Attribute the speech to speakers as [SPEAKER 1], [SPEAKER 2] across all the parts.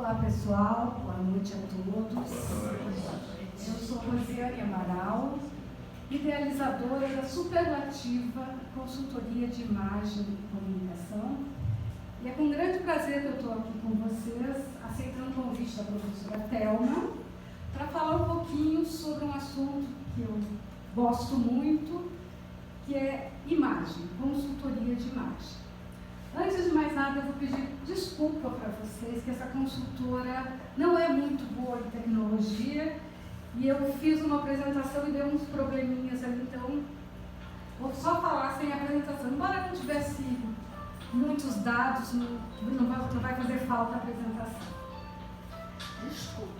[SPEAKER 1] Olá pessoal, boa noite a todos. Eu sou Rosiane Amaral, idealizadora da Superlativa Consultoria de Imagem e Comunicação. E é com grande prazer que eu estou aqui com vocês, aceitando o convite da professora Thelma, para falar um pouquinho sobre um assunto que eu gosto muito, que é imagem, consultoria de imagem. Antes de mais nada, eu vou pedir desculpa para vocês, que essa consultora não é muito boa em tecnologia, e eu fiz uma apresentação e deu uns probleminhas ali, então vou só falar sem apresentação. Embora não tivesse muitos dados, não vai fazer falta a apresentação. Desculpa.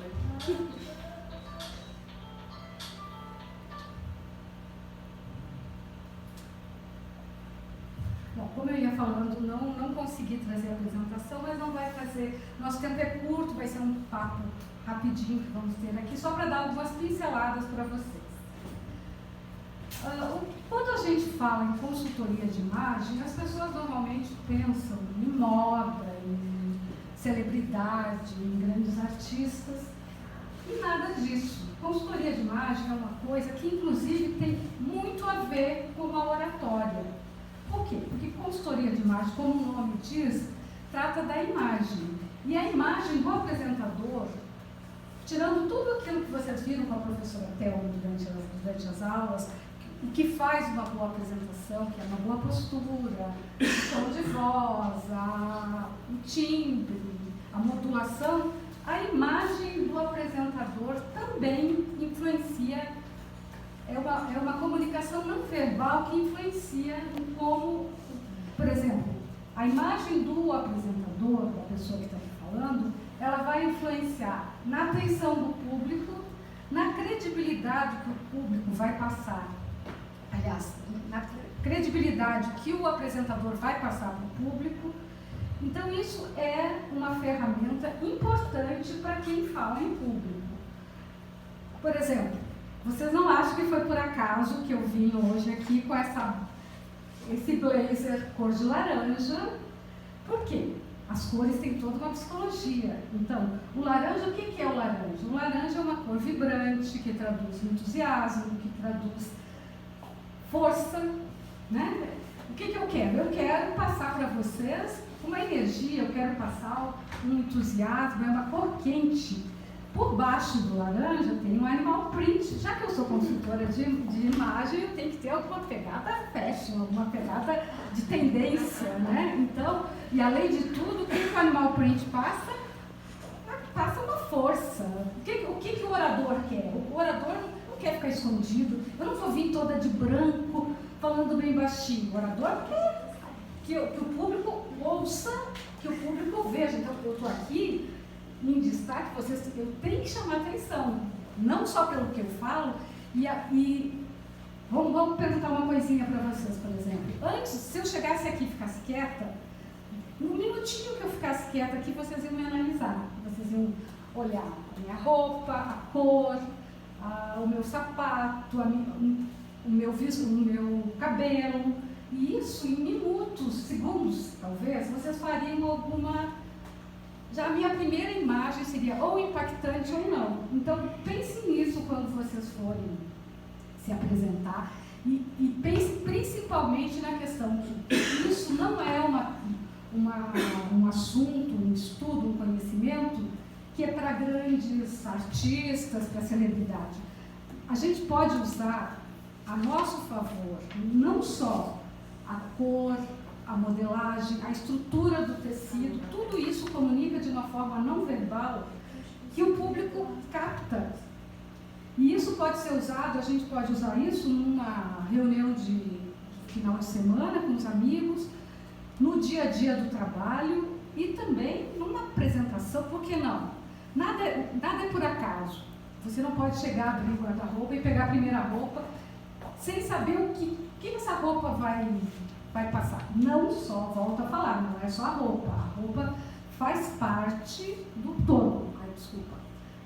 [SPEAKER 1] Bom, como eu ia falando, não consegui trazer a apresentação, mas não vai fazer. Nosso tempo é curto, vai ser um papo rapidinho que vamos ter aqui, só para dar algumas pinceladas para vocês. Quando a gente fala em consultoria de imagem, as pessoas normalmente pensam em moda, em celebridade, em grandes artistas, e nada disso. Consultoria de imagem é uma coisa que, inclusive, tem muito a ver com a oratória. Por quê? Porque consultoria de imagem, como o nome diz, trata da imagem. E a imagem do apresentador, tirando tudo aquilo que vocês viram com a professora Thelma durante as aulas, o que faz uma boa apresentação, que é uma boa postura, o tom de voz, o timbre, a modulação, a imagem do apresentador também influencia. É uma comunicação não verbal que influencia em como, por exemplo, a imagem do apresentador, da pessoa que está aqui falando, ela vai influenciar na atenção do público, na credibilidade que o público vai passar, aliás, na credibilidade que o apresentador vai passar para o público. Então, isso é uma ferramenta importante para quem fala em público. Por exemplo, vocês não acham que foi por acaso que eu vim hoje aqui com esse blazer cor de laranja? Por quê? As cores têm toda uma psicologia. Então, o laranja, o que é o laranja? O laranja é uma cor vibrante, que traduz entusiasmo, que traduz força, né? O que eu quero? Eu quero passar para vocês uma energia, eu quero passar um entusiasmo, é uma cor quente. Por baixo do laranja tem um animal print. Já que eu sou consultora de imagem, eu tenho que ter alguma pegada fashion, alguma pegada de tendência, né? Então, e além de tudo, o que o animal print passa? Passa uma força. O que o orador quer? O orador não quer ficar escondido. Eu não vou vir toda de branco, falando bem baixinho. O orador quer que o público ouça, que o público veja. Então, eu estou aqui em destaque, eu tenho que chamar atenção, não só pelo que eu falo, e vamos perguntar uma coisinha para vocês, por exemplo. Antes, se eu chegasse aqui e ficasse quieta, um minutinho que eu ficasse quieta aqui, vocês iam me analisar, vocês iam olhar a minha roupa, a cor, o meu sapato, o meu cabelo, e isso em minutos, segundos, talvez, vocês fariam alguma. Já a minha primeira imagem seria ou impactante ou não. Então, pense nisso quando vocês forem se apresentar e pense principalmente na questão que isso não é um assunto, um estudo, um conhecimento que é para grandes artistas, para celebridade. A gente pode usar a nosso favor não só a cor, a modelagem, a estrutura do tecido, tudo isso comunica de uma forma não verbal que o público capta. E isso pode ser usado, a gente pode usar isso numa reunião de final de semana com os amigos, no dia a dia do trabalho e também numa apresentação, por que não? Nada é por acaso. Você não pode chegar, abrir o guarda-roupa e pegar a primeira roupa sem saber o que essa roupa vai passar. Não só, volto a falar, não é só a roupa faz parte do todo. Desculpa.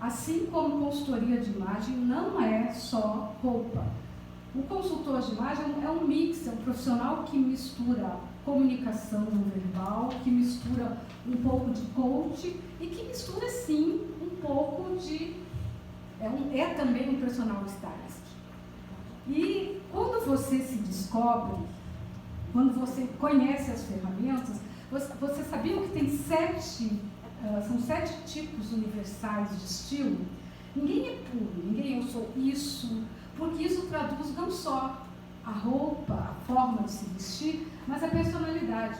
[SPEAKER 1] Assim como consultoria de imagem não é só roupa. O consultor de imagem é um mix, é um profissional que mistura comunicação não verbal, que mistura um pouco de coach e que mistura, sim, um pouco de... É também um personal stylist. E quando você se descobre, quando você conhece as ferramentas, você sabia que tem são 7 tipos universais de estilo? Ninguém é puro, ninguém eu sou isso, porque isso traduz não só a roupa, a forma de se vestir, mas a personalidade.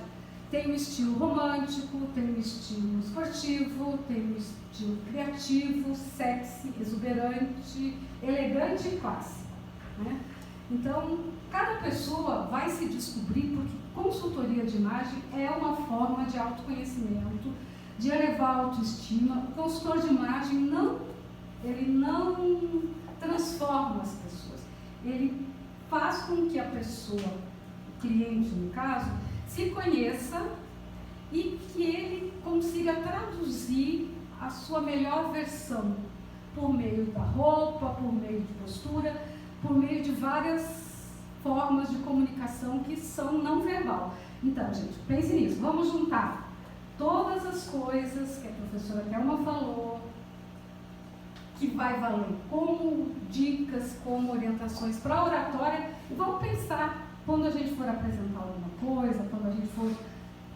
[SPEAKER 1] Tem o estilo romântico, tem o estilo esportivo, tem o estilo criativo, sexy, exuberante, elegante e clássico, né? Então, cada pessoa vai se descobrir, porque consultoria de imagem é uma forma de autoconhecimento, de elevar a autoestima. O consultor de imagem ele não transforma as pessoas, ele faz com que a pessoa, o cliente no caso, se conheça e que ele consiga traduzir a sua melhor versão por meio da roupa, por meio de postura, por meio de várias formas de comunicação que são não verbal. Então, gente, pense nisso. Vamos juntar todas as coisas que a professora Thelma falou, que vai valer como dicas, como orientações para a oratória, e vamos pensar, quando a gente for apresentar alguma coisa, quando a gente for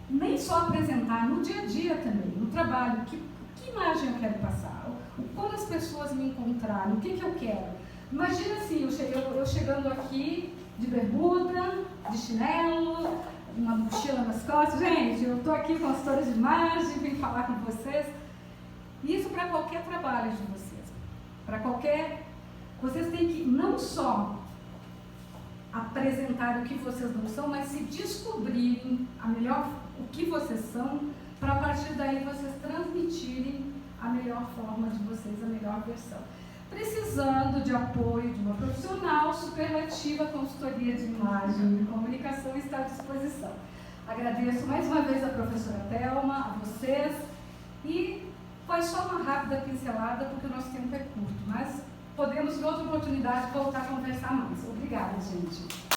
[SPEAKER 1] nem só apresentar, no dia a dia também, no trabalho, que imagem eu quero passar, quando as pessoas me encontrarem, o que eu quero. Imagina assim, eu chegando aqui de bermuda, de chinelo, uma mochila nas costas. Gente, eu estou aqui consultora de imagem, vim falar com vocês. Isso para qualquer trabalho de vocês. Vocês têm que não só apresentar o que vocês não são, mas se descobrirem o que vocês são, para a partir daí vocês transmitirem a melhor forma de vocês, a melhor versão. Precisando de apoio de uma profissional, Superlativa Consultoria de Imagem e Comunicação está à disposição. Agradeço mais uma vez a professora Thelma, a vocês, e foi só uma rápida pincelada, porque o nosso tempo é curto, mas podemos, em outra oportunidade, voltar a conversar mais. Obrigada, gente.